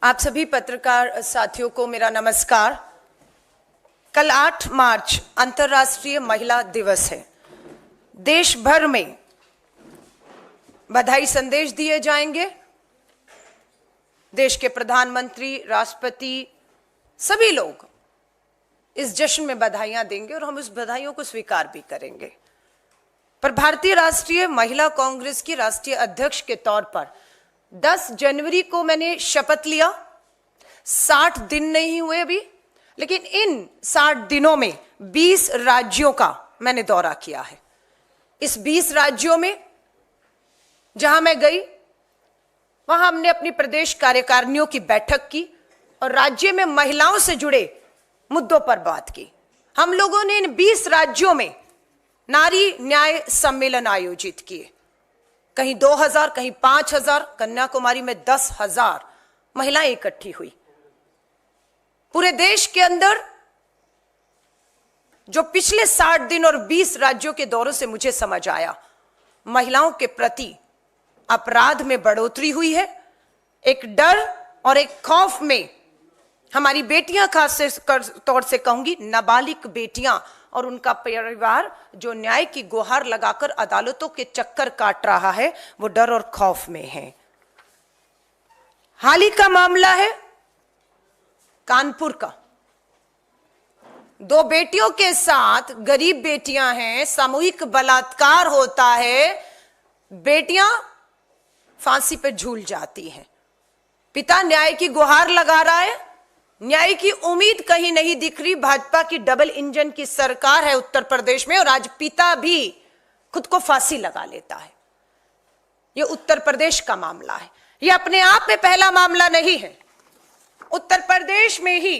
आप सभी पत्रकार साथियों को मेरा नमस्कार। कल 8 मार्च अंतर्राष्ट्रीय महिला दिवस है। देश भर में बधाई संदेश दिए जाएंगे। देश के प्रधानमंत्री, राष्ट्रपति, सभी लोग इस जश्न में बधाइयां देंगे और हम उस बधाइयों को स्वीकार भी करेंगे। पर भारतीय राष्ट्रीय महिला कांग्रेस की राष्ट्रीय अध्यक्ष के तौर पर 10 जनवरी को मैंने शपथ लिया। 60 दिन नहीं हुए अभी, लेकिन इन 60 दिनों में 20 राज्यों का मैंने दौरा किया है। इस 20 राज्यों में जहां मैं गई, वहां हमने अपनी प्रदेश कार्यकारिणियों की बैठक की और राज्य में महिलाओं से जुड़े मुद्दों पर बात की। हम लोगों ने इन 20 राज्यों में नारी न्याय सम्मेलन आयोजित किए। कहीं 2000, कहीं 5000, कन्याकुमारी में 10,000 महिलाएं इकट्ठी हुई। पूरे देश के अंदर जो पिछले 60 दिन और 20 राज्यों के दौरों से मुझे समझ आया, महिलाओं के प्रति अपराध में बढ़ोतरी हुई है। एक डर और एक खौफ में हमारी बेटियां, खास तौर से कहूंगी नाबालिग बेटियां और उनका परिवार जो न्याय की गुहार लगाकर अदालतों के चक्कर काट रहा है, वो डर और खौफ में है। हाल ही का मामला है कानपुर का। 2 बेटियों के साथ, गरीब बेटियां हैं, सामूहिक बलात्कार होता है, बेटियां फांसी पर झूल जाती हैं। पिता न्याय की गुहार लगा रहा है, न्याय की उम्मीद कहीं नहीं दिख रही। भाजपा की डबल इंजन की सरकार है उत्तर प्रदेश में और आज पिता भी खुद को फांसी लगा लेता है। यह उत्तर प्रदेश का मामला है। यह अपने आप में पहला मामला नहीं है। उत्तर प्रदेश में ही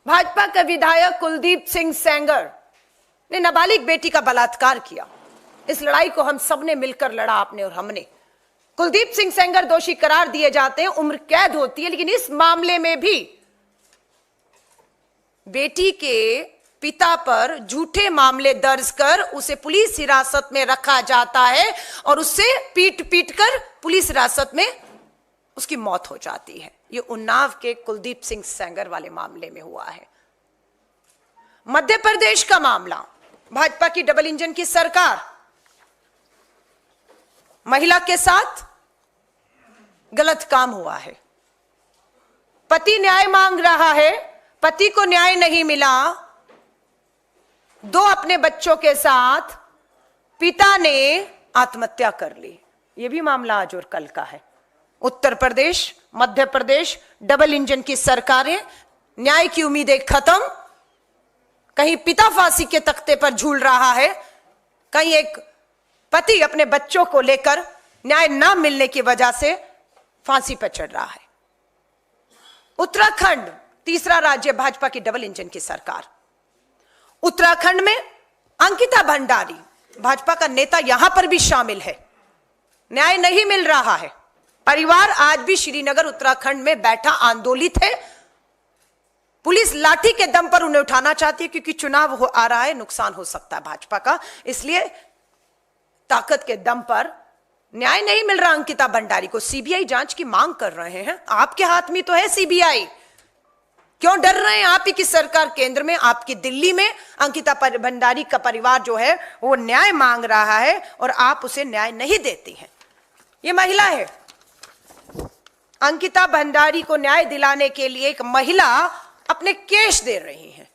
भाजपा के विधायक कुलदीप सिंह सेंगर ने नाबालिग बेटी का बलात्कार किया। इस लड़ाई को हम सबने मिलकर लड़ा, आपने और हमने। कुलदीप सिंह सेंगर दोषी करार दिए जाते हैं, उम्र कैद होती है, लेकिन इस मामले में भी बेटी के पिता पर झूठे मामले दर्ज कर उसे पुलिस हिरासत में रखा जाता है और उससे पीट कर पुलिस हिरासत में उसकी मौत हो जाती है। यह उन्नाव के कुलदीप सिंह सेंगर वाले मामले में हुआ है। मध्य प्रदेश का मामला, भाजपा की डबल इंजन की सरकार, महिला के साथ गलत काम हुआ है। पति न्याय मांग रहा है, पति को न्याय नहीं मिला। 2 अपने बच्चों के साथ पिता ने आत्महत्या कर ली। यह भी मामला आज और कल का है। उत्तर प्रदेश, मध्य प्रदेश, डबल इंजन की सरकारें, न्याय की उम्मीदें खत्म। कहीं पिता फांसी के तख्ते पर झूल रहा है, कहीं एक पति अपने बच्चों को लेकर न्याय ना मिलने की वजह से फांसी पर चढ़ रहा है। उत्तराखंड, तीसरा राज्य भाजपा की डबल इंजन की सरकार। उत्तराखंड में अंकिता भंडारी, भाजपा का नेता, यहां पर भी शामिल है। न्याय नहीं मिल रहा है। परिवार आज भी श्रीनगर, उत्तराखंड में बैठा आंदोलित है। पुलिस लाठी के दम पर उन्हें उठाना चाहती है क्योंकि चुनाव आ रहा है, नुकसान हो सकता है भाजपा का, इसलिए ताकत के दम पर न्याय नहीं मिल रहा। अंकिता भंडारी को सीबीआई जांच की मांग कर रहे हैं। आपके हाथ में तो है सीबीआई, क्यों डर रहे हैं? आप ही की सरकार केंद्र में, आपकी दिल्ली में अंकिता भंडारी का परिवार जो है वो न्याय मांग रहा है और आप उसे न्याय नहीं देती हैं। ये महिला है। अंकिता भंडारी को न्याय दिलाने के लिए एक महिला अपने केस दे रही है,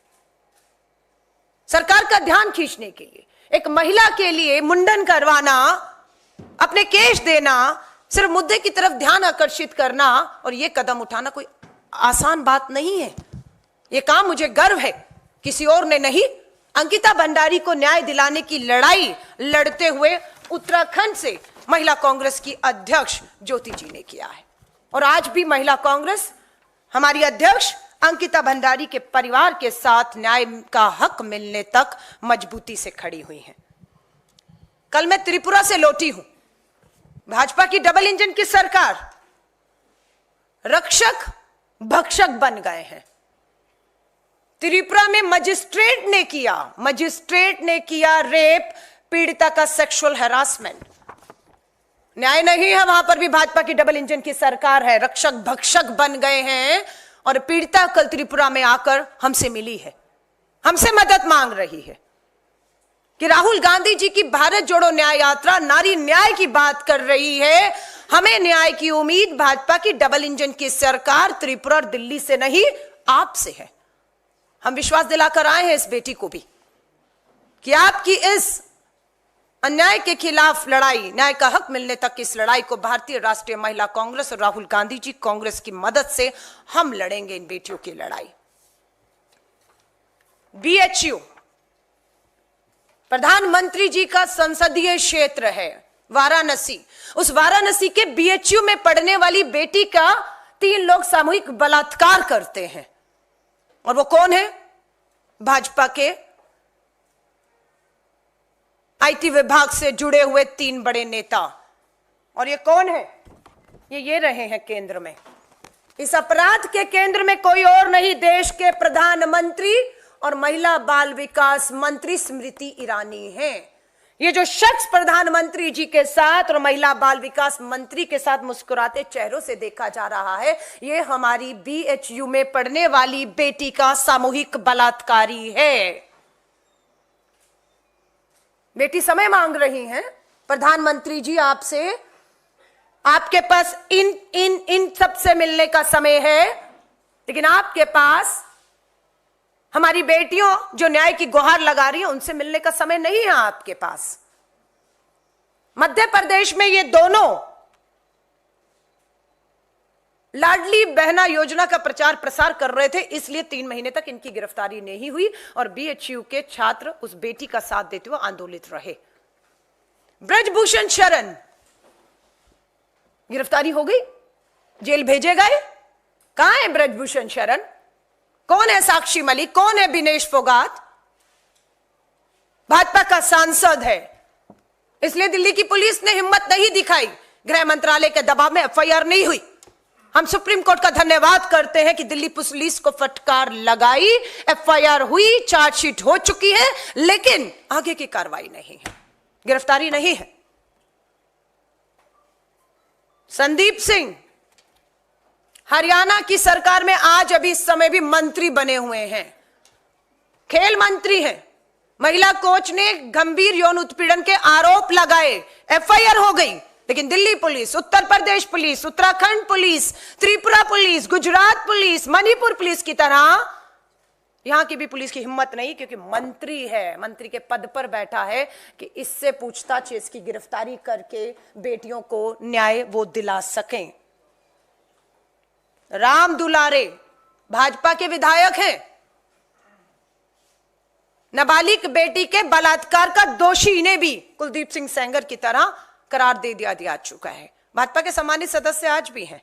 सरकार का ध्यान खींचने के लिए। एक महिला के लिए मुंडन करवाना, अपने केस देना, सिर्फ मुद्दे की तरफ ध्यान आकर्षित करना और यह कदम उठाना कोई आसान बात नहीं है। यह काम, मुझे गर्व है, किसी और ने नहीं, अंकिता भंडारी को न्याय दिलाने की लड़ाई लड़ते हुए उत्तराखंड से महिला कांग्रेस की अध्यक्ष ज्योति जी ने किया है। और आज भी महिला कांग्रेस, हमारी अध्यक्ष अंकिता भंडारी के परिवार के साथ न्याय का हक मिलने तक मजबूती से खड़ी हुई है। कल मैं त्रिपुरा से लौटी हूं। भाजपा की डबल इंजन की सरकार रक्षक भक्षक बन गए हैं। त्रिपुरा में मजिस्ट्रेट ने किया रेप, पीड़िता का सेक्सुअल हैरासमेंट। न्याय नहीं है, वहां पर भी भाजपा की डबल इंजन की सरकार है। रक्षक भक्षक बन गए हैं और पीड़िता कल त्रिपुरा में आकर हमसे मिली है, हमसे मदद मांग रही है कि राहुल गांधी जी की भारत जोड़ो न्याय यात्रा नारी न्याय की बात कर रही है। हमें न्याय की उम्मीद भाजपा की डबल इंजन की सरकार त्रिपुरा और दिल्ली से नहीं, आपसे है। हम विश्वास दिलाकर आए हैं इस बेटी को भी कि आपकी इस अन्याय के खिलाफ लड़ाई, न्याय का हक मिलने तक की इस लड़ाई को भारतीय राष्ट्रीय महिला कांग्रेस और राहुल गांधी जी कांग्रेस की मदद से हम लड़ेंगे इन बेटियों की लड़ाई। BHU प्रधानमंत्री जी का संसदीय क्षेत्र है वाराणसी। उस वाराणसी के BHU में पढ़ने वाली बेटी का 3 लोग सामूहिक बलात्कार करते हैं। और वो कौन है? भाजपा के IT विभाग से जुड़े हुए 3 बड़े नेता। और ये कौन है? ये रहे हैं केंद्र में। इस अपराध के केंद्र में कोई और नहीं, देश के प्रधानमंत्री और महिला बाल विकास मंत्री स्मृति ईरानी हैं। ये जो शख्स प्रधानमंत्री जी के साथ और महिला बाल विकास मंत्री के साथ मुस्कुराते चेहरों से देखा जा रहा है, ये हमारी BHU में पढ़ने वाली बेटी का सामूहिक बलात्कारी है। बेटी समय मांग रही हैं, प्रधानमंत्री जी आपसे, आपके पास इन सब से मिलने का समय है, लेकिन आपके पास हमारी बेटियों जो न्याय की गुहार लगा रही हैं उनसे मिलने का समय नहीं है आपके पास। मध्य प्रदेश में ये दोनों लाडली बहना योजना का प्रचार प्रसार कर रहे थे, इसलिए 3 महीने तक इनकी गिरफ्तारी नहीं हुई और BHU के छात्र उस बेटी का साथ देते हुए आंदोलित रहे। ब्रजभूषण शरण गिरफ्तारी हो गई, जेल भेजे गए। कहां है ब्रजभूषण शरण? कौन है साक्षी मलिक? कौन है दिनेश फोगाट? भाजपा का सांसद है, इसलिए दिल्ली की पुलिस ने हिम्मत नहीं दिखाई, गृह मंत्रालय के दबाव में FIR नहीं हुई। हम सुप्रीम कोर्ट का धन्यवाद करते हैं कि दिल्ली पुलिस को फटकार लगाई, FIR हुई, चार्जशीट हो चुकी है, लेकिन आगे की कार्रवाई नहीं है, गिरफ्तारी नहीं है। संदीप सिंह हरियाणा की सरकार में आज अभी इस समय भी मंत्री बने हुए हैं, खेल मंत्री हैं। महिला कोच ने गंभीर यौन उत्पीड़न के आरोप लगाए, FIR हो गई, लेकिन Delhi police, Uttar Pradesh police, Uttarakhand police, Tripura police, Gujarat police, Manipur police की तरह यहां की भी पुलिस की हिम्मत नहीं, क्योंकि मंत्री है, मंत्री के पद पर बैठा है कि इससे पूछताछ, इसकी गिरफ्तारी करके बेटियों को न्याय वो दिला सकें। राम दुलारे भाजपा के विधायक हैं, नाबालिग बेटी के बलात्कार का दोषी इन्हें भी कुलदीप सिंह सेंगर की तरह करार दे दिया चुका है। भाजपा के सम्मानित सदस्य आज भी हैं।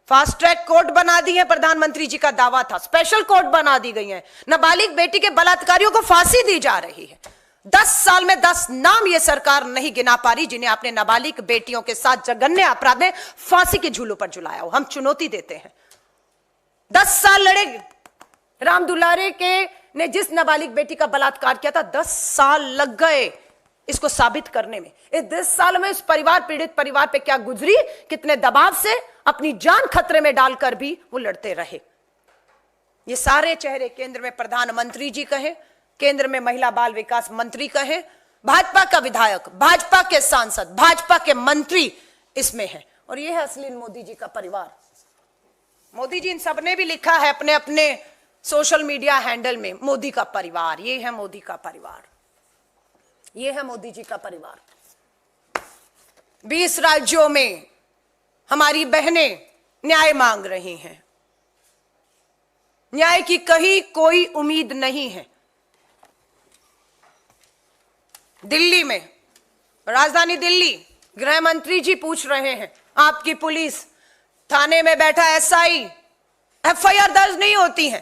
फास्ट ट्रैक कोर्ट बना दी है, प्रधानमंत्री जी का दावा था, स्पेशल कोर्ट बना दी गई है। नाबालिग बेटी के बलात्कारियों को फांसी दी जा रही है। 10 साल में 10 नाम ये सरकार नहीं गिना पा रही जिन्हें आपने नाबालिग बेटियों के साथ जघन्य अपराध में फांसी के झूलों पर झुलाया हो। हम चुनौती देते हैं, 10 साल लड़े। राम दुलारे के ने जिस नाबालिग बेटी का बलात्कार किया था, 10 साल लग गए इसको साबित करने में। इस 10 साल में इस परिवार, पीड़ित परिवार पे क्या गुजरी, कितने दबाव से, अपनी जान खतरे में डालकर भी वो लड़ते रहे। ये सारे चेहरे केंद्र में प्रधानमंत्री जी कहे, केंद्र में महिला बाल विकास मंत्री कहे, भाजपा का विधायक, भाजपा के सांसद, भाजपा के मंत्री इसमें है। और ये है असली मोदी जी का परिवार। मोदी जी इन सबने भी लिखा है अपने अपने सोशल मीडिया हैंडल में, मोदी का परिवार। ये है मोदी का परिवार, ये है मोदी जी का परिवार। 20 राज्यों में हमारी बहनें न्याय मांग रही हैं, न्याय की कहीं कोई उम्मीद नहीं है। दिल्ली में, राजधानी दिल्ली, गृह मंत्री जी पूछ रहे हैं, आपकी पुलिस, थाने में बैठा SI, FIR दर्ज नहीं होती है।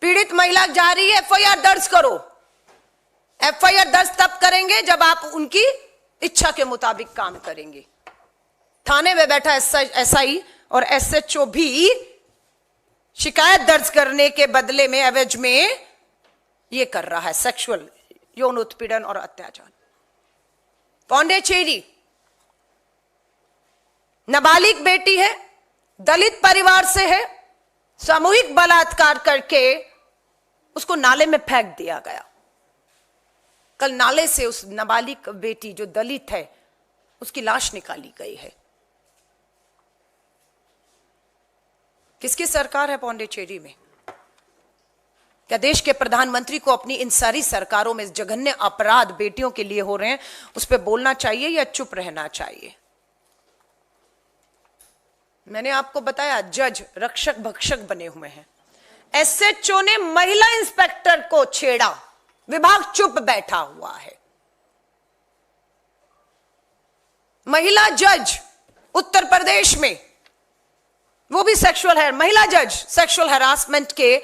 पीड़ित महिला जा रही है, FIR दर्ज करो। FIR दर्ज तब करेंगे जब आप उनकी इच्छा के मुताबिक काम करेंगे। थाने में बैठा SI और SHO भी शिकायत दर्ज करने के बदले में, एवज में ये कर रहा है, सेक्सुअल यौन उत्पीड़न और अत्याचार। पौंडीचेरी, नाबालिग बेटी है, दलित परिवार से है, सामूहिक बलात्कार करके उसको नाले में फेंक दिया गया। कल नाले से उस नाबालिग बेटी जो दलित है उसकी लाश निकाली गई है। किसकी सरकार है पौंडीचेरी में? क्या देश के प्रधानमंत्री को अपनी इन सारी सरकारों में जघन्य अपराध बेटियों के लिए हो रहे हैं उस पर बोलना चाहिए या चुप रहना चाहिए? मैंने आपको बताया जज रक्षक भक्षक बने हुए हैं। एसएचओ ने महिला इंस्पेक्टर को छेड़ा, विभाग चुप बैठा हुआ है। महिला जज उत्तर प्रदेश में, वो भी महिला जज सेक्सुअल हैरासमेंट के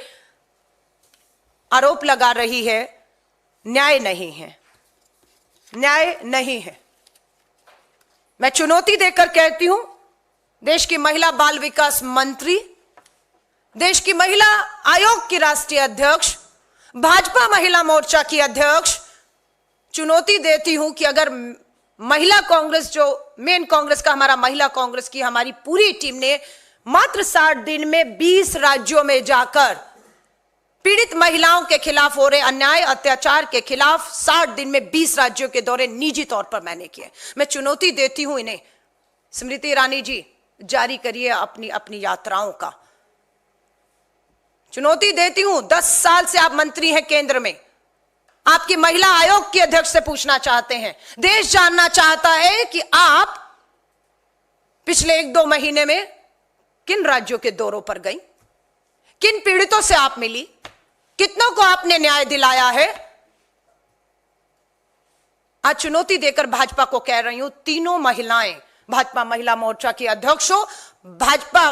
आरोप लगा रही है। न्याय नहीं है, न्याय नहीं है। मैं चुनौती देकर कहती हूं, देश की महिला बाल विकास मंत्री, देश की महिला आयोग की राष्ट्रीय अध्यक्ष, भाजपा महिला मोर्चा की अध्यक्ष, चुनौती देती हूं कि अगर महिला कांग्रेस, जो मेन कांग्रेस का हमारा महिला कांग्रेस की हमारी पूरी टीम ने मात्र 60 दिन में 20 राज्यों में जाकर पीड़ित महिलाओं के खिलाफ हो रहे अन्याय अत्याचार के खिलाफ 60 दिन में 20 राज्यों के दौरे निजी तौर पर मैंने किए। मैं चुनौती देती हूं इन्हें, स्मृति ईरानी जी जारी करिए अपनी अपनी यात्राओं का। चुनौती देती हूं, 10 साल से आप मंत्री हैं केंद्र में, आपकी महिला आयोग की अध्यक्ष से पूछना चाहते हैं, देश जानना चाहता है कि आप पिछले 1-2 महीने में किन राज्यों के दौरों पर गई, किन पीड़ितों से आप मिली, कितनों को आपने न्याय दिलाया है। आज चुनौती देकर भाजपा को कह रही हूं, तीनों महिलाएं भाजपा महिला मोर्चा की अध्यक्ष हो, भाजपा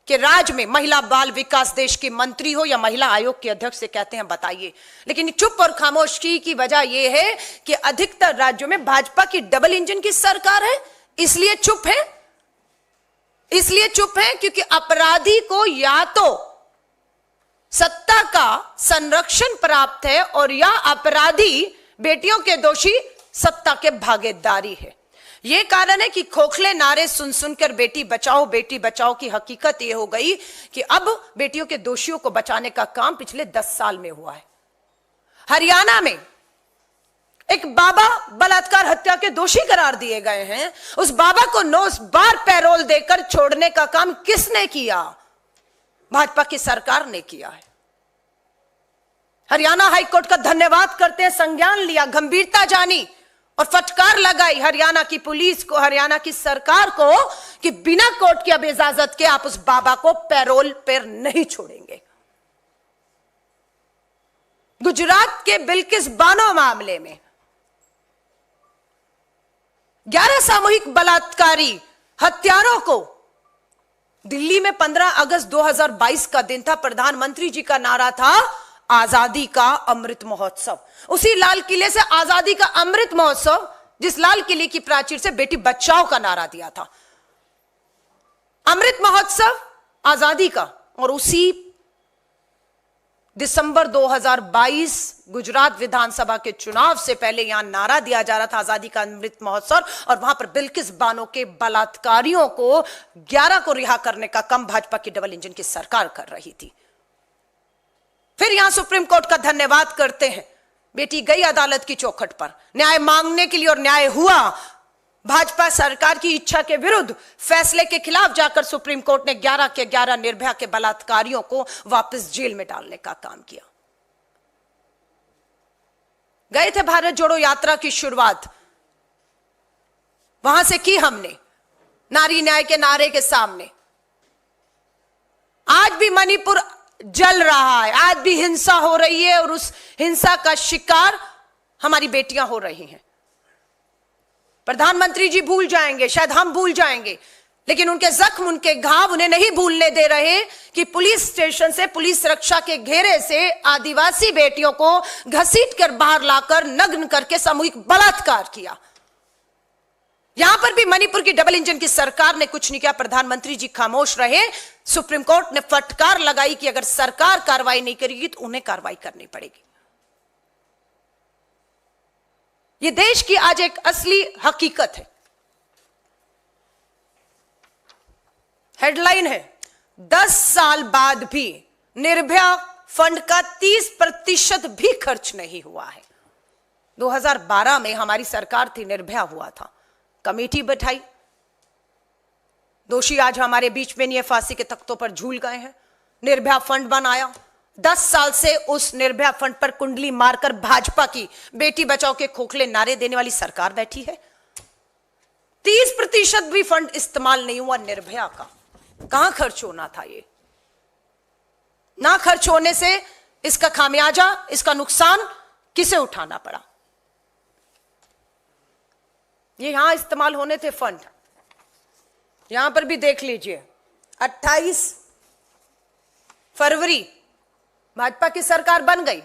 के राज में महिला बाल विकास देश की मंत्री हो या महिला आयोग के अध्यक्ष से कहते हैं बताइए। लेकिन चुप और खामोशी की वजह यह है कि अधिकतर राज्यों में भाजपा की डबल इंजन की सरकार है, इसलिए चुप है। इसलिए चुप है क्योंकि अपराधी को या तो सत्ता का संरक्षण प्राप्त है और या अपराधी बेटियों के दोषी सत्ता के भागीदारी है। यह कारण है कि खोखले नारे सुन सुनकर बेटी बचाओ की हकीकत यह हो गई कि अब बेटियों के दोषियों को बचाने का काम पिछले 10 साल में हुआ है। हरियाणा में एक बाबा बलात्कार हत्या के दोषी करार दिए गए हैं। उस बाबा को 9 बार पैरोल देकर छोड़ने का काम किसने किया? भाजपा की सरकार ने किया है। हरियाणा हाईकोर्ट का धन्यवाद करते हैं, संज्ञान लिया, गंभीरता जानी और फटकार लगाई हरियाणा की पुलिस को, हरियाणा की सरकार को कि बिना कोर्ट की अब इजाजत के आप उस बाबा को पैरोल पर नहीं छोड़ेंगे। गुजरात के बिल्किस बानो मामले में 11 सामूहिक बलात्कारी हत्यारों को दिल्ली में 15 अगस्त 2022 का दिन था। प्रधानमंत्री जी का नारा था आजादी का अमृत महोत्सव। उसी लाल किले से आजादी का अमृत महोत्सव, जिस लाल किले की प्राचीर से बेटी बचाओ का नारा दिया था, अमृत महोत्सव आजादी का। और उसी दिसंबर 2022 गुजरात विधानसभा के चुनाव से पहले यहां नारा दिया जा रहा था आजादी का अमृत महोत्सव, और वहां पर बिल्किस बानो के बलात्कारियों को 11 को रिहा करने का काम भाजपा की डबल इंजन की सरकार कर रही थी। फिर यहां सुप्रीम कोर्ट का धन्यवाद करते हैं, बेटी गई अदालत की चौखट पर न्याय मांगने के लिए और न्याय हुआ। भाजपा सरकार की इच्छा के विरुद्ध फैसले के खिलाफ जाकर सुप्रीम कोर्ट ने 11 के 11 निर्भया के बलात्कारियों को वापस जेल में डालने का काम किया। गए थे भारत जोड़ो यात्रा की शुरुआत, वहां से की हमने नारी न्याय के नारे के सामने। आज भी मणिपुर जल रहा है, आज भी हिंसा हो रही है और उस हिंसा का शिकार हमारी बेटियां हो रही हैं। प्रधानमंत्री जी भूल जाएंगे, शायद हम भूल जाएंगे, लेकिन उनके जख्म, उनके घाव उन्हें नहीं भूलने दे रहे कि पुलिस स्टेशन से, पुलिस सुरक्षा के घेरे से आदिवासी बेटियों को घसीटकर बाहर लाकर नग्न करके सामूहिक बलात्कार किया। यहां पर भी मणिपुर की डबल इंजन की सरकार ने कुछ नहीं किया, प्रधानमंत्री जी खामोश रहे। सुप्रीम कोर्ट ने फटकार लगाई कि अगर सरकार कार्रवाई नहीं करेगी तो उन्हें कार्रवाई करनी पड़ेगी। ये देश की आज एक असली हकीकत है। हेडलाइन है, 10 साल बाद भी निर्भया फंड का 30% भी खर्च नहीं हुआ है। 2012 में हमारी सरकार थी, निर्भया हुआ था, कमेटी बैठाई, दोषी आज हमारे बीच में नहीं है, फांसी के तख्तों पर झूल गए हैं। निर्भया फंड बनाया, 10 साल से उस निर्भया फंड पर कुंडली मारकर भाजपा की बेटी बचाओ के खोखले नारे देने वाली सरकार बैठी है। 30% भी फंड इस्तेमाल नहीं हुआ निर्भया का। कहां खर्च होना था? ये ना खर्च होने से इसका खामियाजा, इसका नुकसान किसे उठाना पड़ा? ये यहां इस्तेमाल होने थे फंड, यहां पर भी देख लीजिए। 28 फरवरी भाजपा की सरकार बन गई,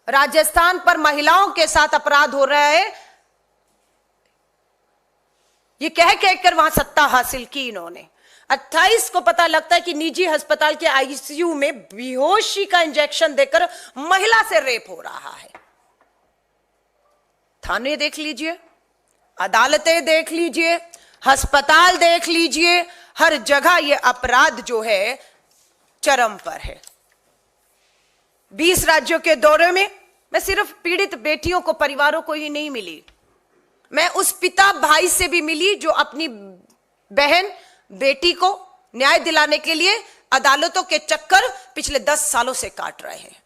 राजस्थान पर महिलाओं के साथ अपराध हो रहा है, ये कह कर वहां सत्ता हासिल की इन्होंने। 28 को पता लगता है कि निजी अस्पताल के आईसीयू में बेहोशी का इंजेक्शन देकर महिला से रेप हो रहा है। थाने देख लीजिए, अदालतें देख लीजिए, अस्पताल देख लीजिए, हर जगह यह अपराध जो है चरम पर है। 20 राज्यों के दौरे में मैं सिर्फ पीड़ित बेटियों को, परिवारों को ही नहीं मिली, मैं उस पिता भाई से भी मिली जो अपनी बहन बेटी को न्याय दिलाने के लिए अदालतों के चक्कर पिछले 10 सालों से काट रहे हैं।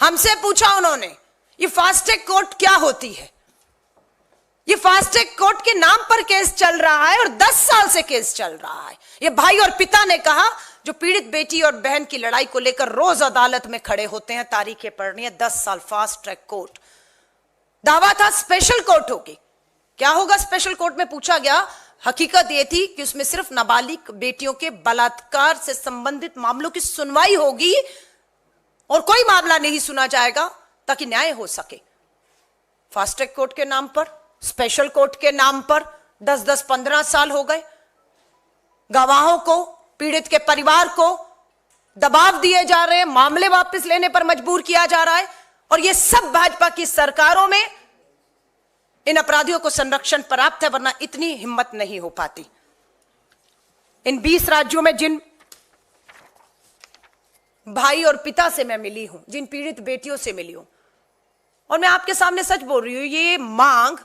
हमसे पूछा उन्होंने, ये फास्ट ट्रैक कोर्ट क्या होती है? ये फास्ट ट्रैक कोर्ट के नाम पर केस चल रहा है और 10 साल से केस चल रहा है। ये भाई और पिता ने कहा, जो पीड़ित बेटी और बहन की लड़ाई को लेकर रोज अदालत में खड़े होते हैं, तारीखें पढ़नी है, 10 साल फास्ट ट्रैक कोर्ट। दावा था स्पेशल कोर्ट होगी। क्या होगा स्पेशल कोर्ट में? पूछा गया, हकीकत यह थी कि उसमें सिर्फ नाबालिग बेटियों के बलात्कार से संबंधित मामलों की सुनवाई होगी और कोई मामला नहीं सुना जाएगा ताकि न्याय हो सके। फास्ट ट्रैक कोर्ट के नाम पर, स्पेशल कोर्ट के नाम पर 10-10, 15 साल हो गए। गवाहों को, पीड़ित के परिवार को दबाव दिए जा रहे हैं, मामले वापस लेने पर मजबूर किया जा रहा है, और यह सब भाजपा की सरकारों में इन अपराधियों को संरक्षण प्राप्त है, वरना इतनी हिम्मत नहीं हो पाती। इन 20 राज्यों में जिन भाई और पिता से मैं मिली हूं, जिन पीड़ित बेटियों से मिली हूं, और मैं आपके सामने सच बोल रही हूं, ये मांग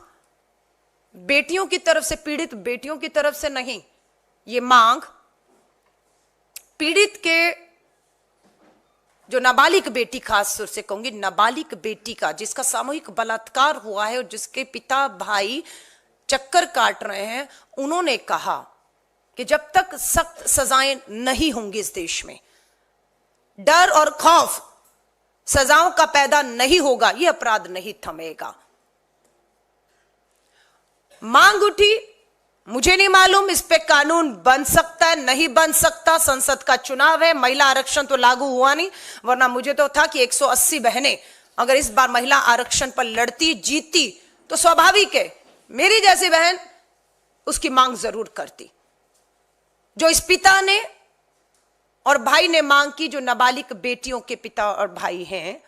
बेटियों की तरफ से, पीड़ित बेटियों की तरफ से नहीं, ये मांग पीड़ित के जो नाबालिग बेटी, खास तौर से कहूंगी नाबालिग बेटी का, जिसका सामूहिक बलात्कार हुआ है और जिसके पिता भाई चक्कर काट रहे हैं, उन्होंने कहा कि जब तक सख्त सजाएं नहीं होंगी इस देश में, डर और खौफ सजाओं का पैदा नहीं होगा, यह अपराध नहीं थमेगा। मांग उठी, मुझे नहीं मालूम इस पे कानून बन सकता है, नहीं बन सकता, संसद का चुनाव है, महिला आरक्षण तो लागू हुआ नहीं, वरना मुझे तो था कि 180 बहनें अगर इस बार महिला आरक्षण पर लड़ती, जीतती, तो स्वाभाविक है मेरी जैसी बहन उसकी मांग जरूर करती। जो इस पिता ने और भाई ने मांग की, जो नाबालिग बेटियों के पिता और भाई हैं,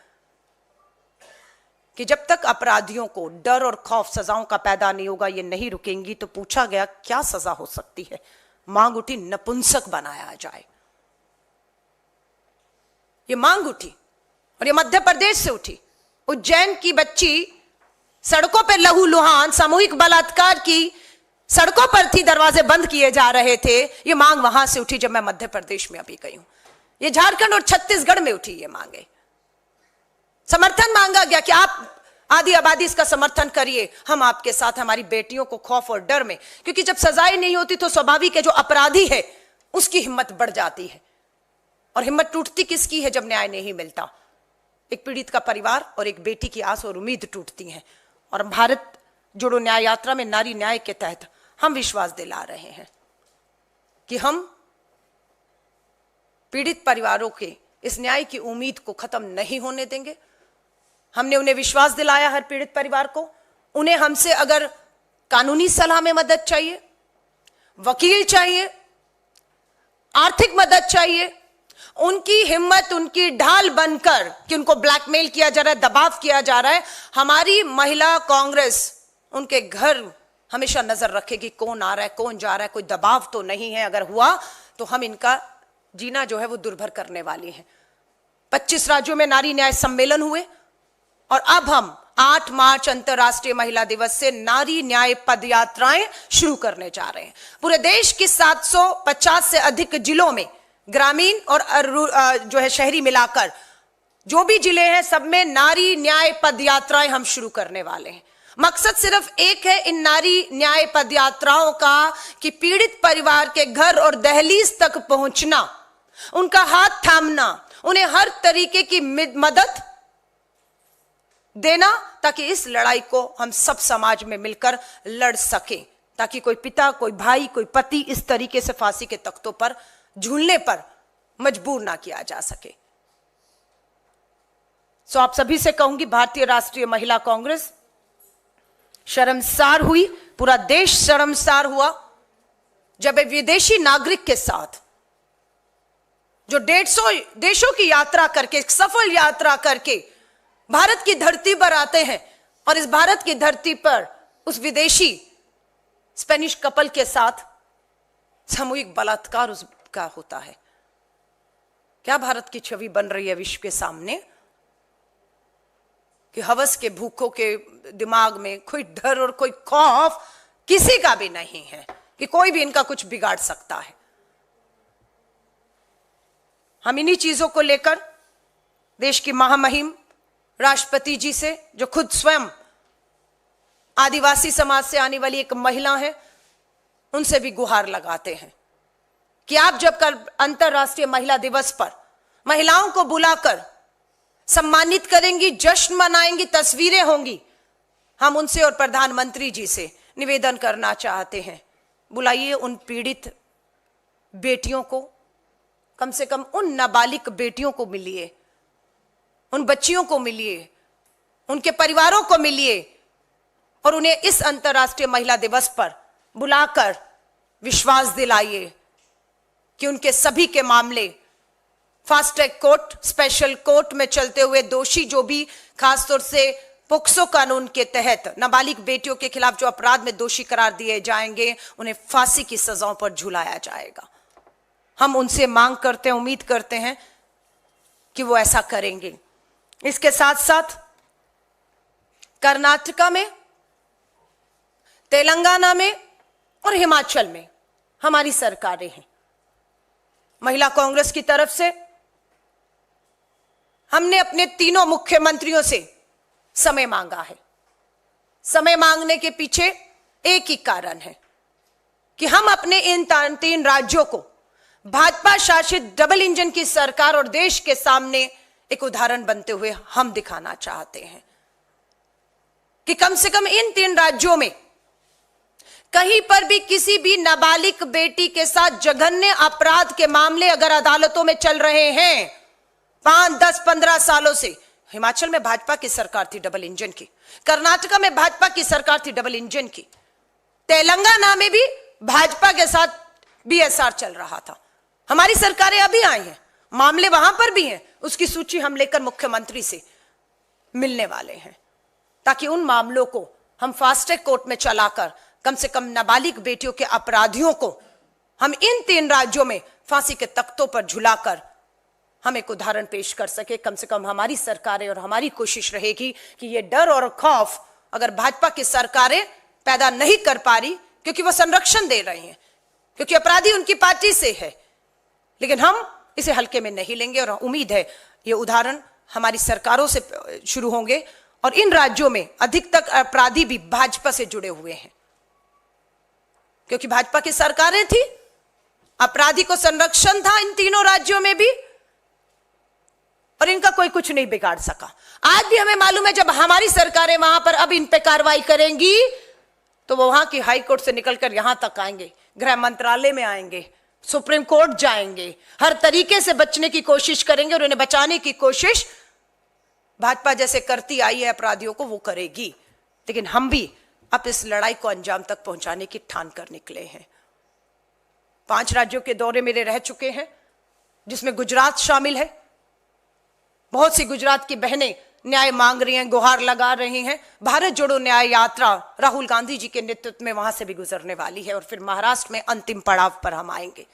कि जब तक अपराधियों को डर और खौफ सजाओं का पैदा नहीं होगा, ये नहीं रुकेंगी। तो पूछा गया क्या सजा हो सकती है? मांग उठी, नपुंसक बनाया जाए। ये मांग उठी और ये मध्य प्रदेश से उठी। उज्जैन की बच्ची सड़कों पर लहूलुहान सामूहिक बलात्कार की, सड़कों पर थी, दरवाजे बंद किए जा रहे थे। ये मांग वहां से उठी जब मैं मध्य प्रदेश में अभी गई हूं। ये झारखंड और छत्तीसगढ़ में उठी ये मांगे। समर्थन मांगा गया कि आप आधी आबादी इसका समर्थन करिए, हम आपके साथ, हमारी बेटियों को खौफ और डर में, क्योंकि जब सजाएं नहीं होती तो स्वाभाविक है जो अपराधी है उसकी हिम्मत बढ़ जाती है। और हिम्मत टूटती किसकी है जब न्याय नहीं मिलता? एक पीड़ित का परिवार और एक बेटी की आस और उम्मीद टूटती हैं। और भारत जोड़ो न्याय यात्रा में नारी न्याय के तहत हम विश्वास दिला रहे हैं कि हम पीड़ित परिवारों के इस न्याय की उम्मीद को खत्म नहीं होने देंगे। हमने उन्हें विश्वास दिलाया, हर पीड़ित परिवार को। उन्हें हमसे अगर कानूनी सलाह में मदद चाहिए, वकील चाहिए, आर्थिक मदद चाहिए, उनकी हिम्मत, उनकी ढाल बनकर कि उनको ब्लैकमेल किया जा रहा है, दबाव किया जा रहा है, हमारी महिला कांग्रेस उनके घर हमेशा नजर रखेगी, कौन आ रहा है, कौन जा रहा है, कोई दबाव तो नहीं है। अगर हुआ तो हम इनका जीना जो है वो दुर्भर करने वाली हैं। 25 राज्यों में नारी न्याय सम्मेलन हुए और अब हम 8 मार्च अंतर्राष्ट्रीय महिला दिवस से नारी न्याय पदयात्राएं शुरू करने जा रहे हैं। पूरे देश के 750 से अधिक जिलों में, ग्रामीण और जो है शहरी मिलाकर जो भी जिले हैं, सब में नारी न्याय पदयात्राएं हम शुरू करने वाले हैं। मकसद सिर्फ एक है इन नारी न्याय पदयात्राओं का, कि पीड़ित परिवार के घर और दहलीज तक पहुंचना, उनका हाथ थामना, उन्हें हर तरीके की मदद देना, ताकि इस लड़ाई को हम सब समाज में मिलकर लड़ सकें, ताकि कोई पिता, कोई भाई, कोई पति इस तरीके से फांसी के तख्तों पर झूलने पर मजबूर ना किया जा सके। सो आप सभी से कहूंगी, भारतीय राष्ट्रीय महिला कांग्रेस शर्मसार हुई, पूरा देश शर्मसार हुआ जब एक विदेशी नागरिक के साथ, जो 150 देशों की यात्रा करके, सफल यात्रा करके भारत की धरती पर आते हैं और इस भारत की धरती पर उस विदेशी स्पेनिश कपल के साथ सामूहिक बलात्कार उसका होता है। क्या भारत की छवि बन रही है विश्व के सामने, कि हवस के भूखों के दिमाग में कोई डर और कोई खौफ किसी का भी नहीं है कि कोई भी इनका कुछ बिगाड़ सकता है। हम इन्हीं चीजों को लेकर देश की महामहिम राष्ट्रपति जी से, जो खुद स्वयं आदिवासी समाज से आने वाली एक महिला है, उनसे भी गुहार लगाते हैं कि आप जब कल अंतर्राष्ट्रीय महिला दिवस पर महिलाओं को बुलाकर सम्मानित करेंगी, जश्न मनाएंगी, तस्वीरें होंगी, हम उनसे और प्रधानमंत्री जी से निवेदन करना चाहते हैं, बुलाइए उन पीड़ित बेटियों को, कम से कम उन नाबालिग बेटियों को मिलिए, उन बच्चियों को मिलिए, उनके परिवारों को मिलिए और उन्हें इस अंतर्राष्ट्रीय महिला दिवस पर बुलाकर विश्वास दिलाइए कि उनके सभी के मामले fast track court, special court में चलते हुए दोषी जो भी खासतौर से पोक्सो कानून के तहत नाबालिग बेटियों के खिलाफ जो अपराध में दोषी करार दिए जाएंगे, उन्हें फांसी की सजाओं पर झुलाया जाएगा। हम उनसे मांग करते हैं, उम्मीद करते हैं कि वो ऐसा करेंगे। इसके साथ साथ कर्नाटका में, तेलंगाना में और हिमाचल में हमारी सरकारें हैं। महिला कांग्रेस की तरफ से हमने अपने तीनों मुख्यमंत्रियों से समय मांगा है। समय मांगने के पीछे एक ही कारण है कि हम अपने इन 3 राज्यों को भाजपा शासित डबल इंजन की सरकार और देश के सामने एक उदाहरण बनते हुए हम दिखाना चाहते हैं कि कम से कम इन 3 राज्यों में कहीं पर भी किसी भी नाबालिग बेटी के साथ जघन्य अपराध के मामले अगर अदालतों में चल रहे हैं 5, 10, 15 सालों से, हिमाचल में भाजपा की सरकार थी डबल इंजन की, कर्नाटका में भाजपा की सरकार थी डबल इंजन की, तेलंगाना में भी भाजपा के साथ बीएसआर चल रहा था। हमारी सरकारें अभी आई हैं, मामले वहां पर भी हैं, उसकी सूची हम लेकर मुख्यमंत्री से मिलने वाले हैं, ताकि उन मामलों को हम फास्ट ट्रैक कोर्ट में चलाकर कम से कम नाबालिग बेटियों के अपराधियों को हम इन 3 राज्यों में फांसी के तख्तों पर झुलाकर हम एक उदाहरण पेश कर सके। कम से कम हमारी सरकारें और हमारी कोशिश रहेगी कि ये डर और खौफ अगर भाजपा की सरकारें पैदा नहीं कर पा रही, क्योंकि वो संरक्षण दे रही हैं, क्योंकि अपराधी उनकी पार्टी से है, लेकिन हम इसे हल्के में नहीं लेंगे और उम्मीद है ये उदाहरण हमारी सरकारों से शुरू होंगे और इन राज्यों में अधिकतर अपराधी भी भाजपा से जुड़े हुए हैं, क्योंकि भाजपा की सरकारें थी, अपराधी को संरक्षण था इन तीनों राज्यों में भी और इनका कोई कुछ नहीं बिगाड़ सका। आज भी हमें मालूम है जब हमारी सरकारें वहां पर अब इन पे कार्रवाई करेंगी तो वो वहां की हाई कोर्ट से निकलकर यहां तक आएंगे, गृह मंत्रालय में आएंगे, सुप्रीम कोर्ट जाएंगे, हर तरीके से बचने की कोशिश करेंगे और उन्हें बचाने की कोशिश भाजपा जैसे करती आई है अपराधियों को वो करेगी। लेकिन हम भी अब इस लड़ाई को अंजाम तक पहुंचाने की ठान कर निकले हैं। 5 राज्यों के दौरे मेरे रह चुके हैं, जिसमें गुजरात शामिल है। बहुत सी गुजरात की बहनें न्याय मांग रही हैं, गुहार लगा रही हैं। भारत जोड़ो न्याय यात्रा राहुल गांधी जी के नेतृत्व में वहां से भी गुजरने वाली है और फिर महाराष्ट्र में अंतिम पड़ाव पर हम आएंगे।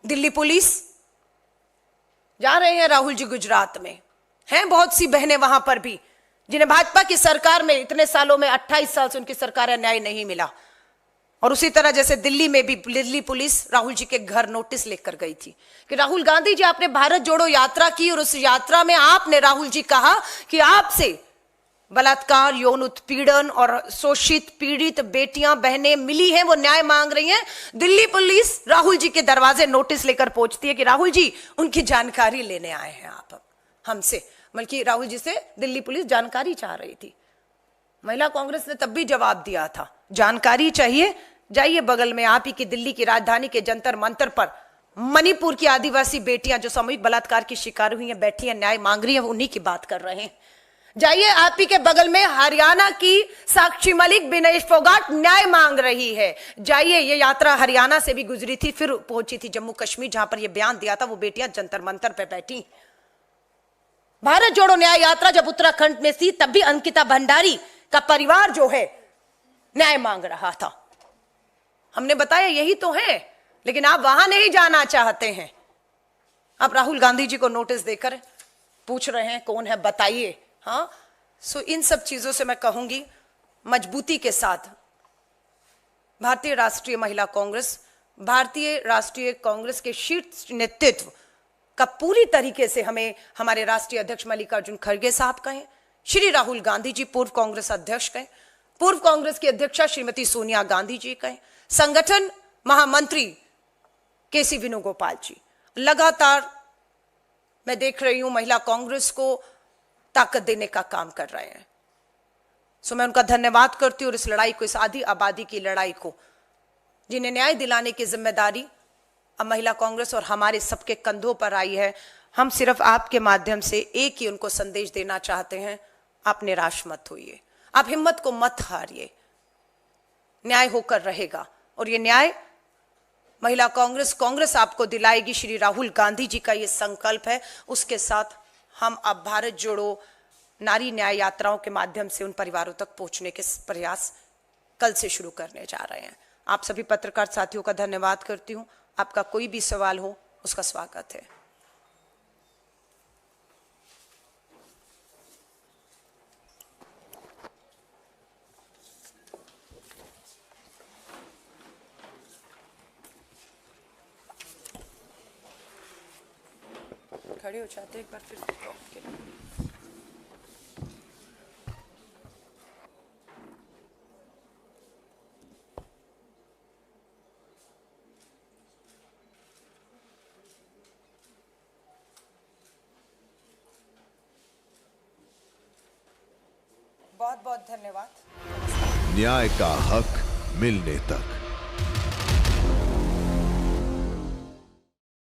दिल्ली पुलिस जा रहे हैं राहुल जी गुजरात में, हैं बहुत सी बहनें वहां पर भी जिन्हें भाजपा की सरकार में इतने सालों में 28 साल से उनकी सरकार है न्याय नहीं मिला। और उसी तरह जैसे दिल्ली में भी दिल्ली पुलिस राहुल जी के घर नोटिस लेकर गई थी कि राहुल गांधी जी आपने भारत जोड़ो यात्रा की और उस यात्रा में आपने राहुल जी कहा कि आपसे बलात्कार, यौन उत्पीड़न और शोषित पीड़ित बेटियां बहनें मिली हैं, वो न्याय मांग रही हैं। दिल्ली पुलिस राहुल जी के दरवाजे नोटिस लेकर पहुंचती है कि राहुल जी उनकी जानकारी लेने आए हैं आप हमसे, बल्कि राहुल जी से दिल्ली पुलिस जानकारी चाह रही थी। महिला कांग्रेस ने तब भी जवाब दिया था, जानकारी चाहिए जाइए बगल में आप ही की दिल्ली की राजधानी के जंतर मंतर पर मणिपुर की आदिवासी बेटियां जो सामूहिक बलात्कार की शिकार हुई हैं, बैठी हैं, न्याय मांग रही हैं, उन्हीं की बात कर रहे हैं। जाइए आप ही के बगल में हरियाणा की साक्षी मलिक, विनेश फोगाट न्याय मांग रही है। जाइए, ये यात्रा हरियाणा से भी गुजरी थी, फिर पहुंची थी जम्मू कश्मीर जहां पर यह बयान दिया था, वो बेटियां जंतर मंतर पे बैठी। भारत जोड़ो न्याय यात्रा जब उत्तराखंड में थी तब भी अंकिता भंडारी का परिवार जो है न्याय मांग रहा था। हमने बताया यही तो है, लेकिन आप वहां नहीं जाना चाहते हैं। आप राहुल गांधी जी को नोटिस देकर पूछ रहे हैं कौन है बताइए। हाँ, सो इन सब चीजों से मैं कहूंगी मजबूती के साथ भारतीय राष्ट्रीय महिला कांग्रेस, भारतीय राष्ट्रीय कांग्रेस के शीर्ष नेतृत्व का पूरी तरीके से हमें हमारे राष्ट्रीय अध्यक्ष मल्लिकार्जुन खड़गे साहब कहें, श्री राहुल गांधी जी पूर्व कांग्रेस अध्यक्ष कहें, पूर्व कांग्रेस की अध्यक्षा श्रीमती सोनिया गांधी जी कहें, संगठन महामंत्री केसी वेणुगोपाल जी, लगातार मैं देख रही हूं महिला कांग्रेस को ताकत देने का काम कर रहे हैं। सो मैं उनका धन्यवाद करती हूँ। और इस लड़ाई को, इस आधी आबादी की लड़ाई को, जिन्हें न्याय दिलाने की जिम्मेदारी अब महिला कांग्रेस और हमारे सबके कंधों पर आई है, हम सिर्फ आपके माध्यम से एक ही उनको संदेश देना चाहते हैं, आप निराश मत होइए, आप हिम्मत को मत हारिए, न्याय होकर रहेगा। और ये न्याय महिला कांग्रेस आपको दिलाएगी। श्री राहुल गांधी जी का ये संकल्प है। उसके साथ हम अब भारत जोड़ो नारी न्याय यात्राओं के माध्यम से उन परिवारों तक पहुंचने के प्रयास कल से शुरू करने जा रहे हैं। आप सभी पत्रकार साथियों का धन्यवाद करती हूं। आपका कोई भी सवाल हो उसका स्वागत है। खड़े हो जाते एक बार फिर के लिए। बहुत बहुत धन्यवाद। न्याय का हक मिलने तक।